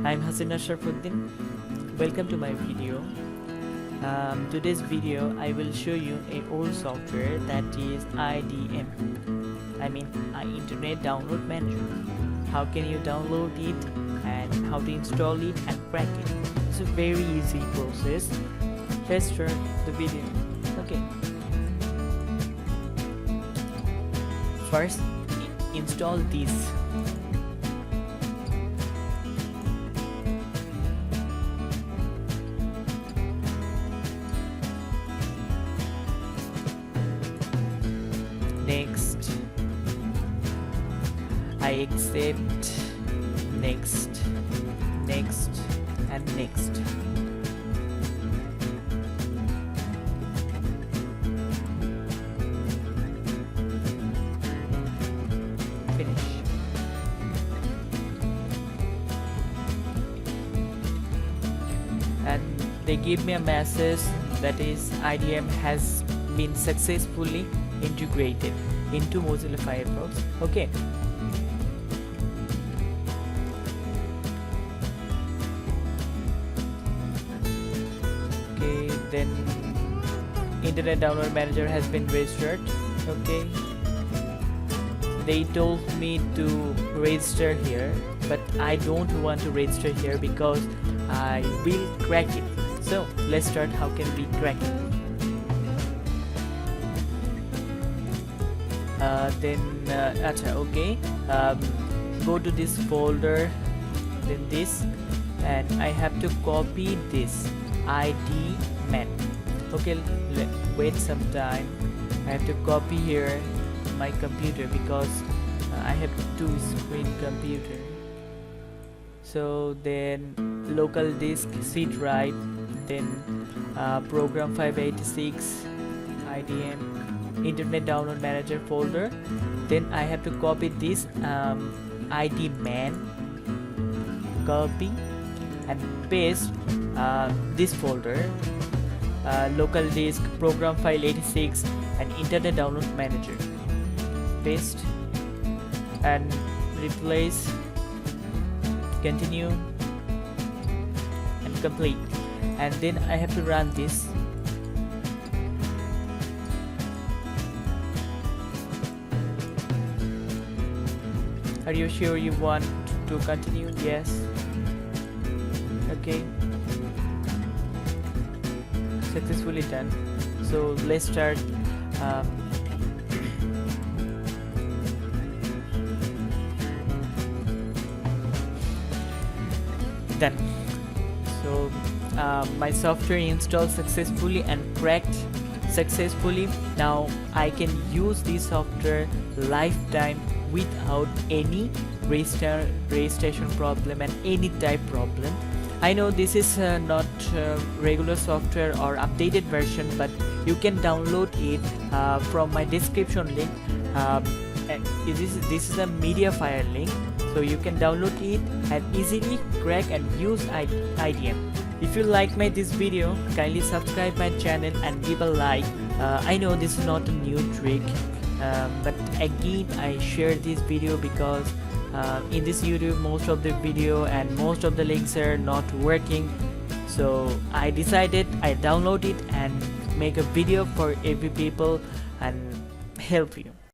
I'm Hasina Sharfuddin. Welcome to my video. Today's video I will show you a old software that is IDM. I mean Internet Download Manager. How can you download it and how to install it and crack it? It's a very easy process. Let's start the video. Okay. First, install this. Next, I accept, next, next, and next. Finish. And they give me a message that is IDM has been successfully integrated into Mozilla Firefox. Okay. Okay, then Internet Download Manager has been registered. Okay. They told me to register here, but I don't want to register here because I will crack it. So let's start. How can we crack it? Okay, go to this folder, then this, and I have to copy this ID man. Okay, wait some time. I have to copy here my computer because I have two screen computer. So then local disk C drive, then program 586 IDM Internet Download Manager folder. Then I have to copy this ID man, copy and paste this folder, local disk program file 86 and Internet Download Manager. Paste and replace, continue and complete. And then I have to run this. Are you sure you want to continue? Yes. Okay. Successfully done. So let's start. Done. So my software installed successfully and cracked successfully. Now I can use this software lifetime without any registration problem and any type problem. I know this is not regular software or updated version, but you can download it from my description link. This is a media file link, so you can download it and easily crack and use IDM. If you like this video, kindly subscribe my channel and give a like. I know this is not a new trick, but again I share this video because in this YouTube most of the video and most of the links are not working. So I decided I download it and make a video for every people and help you.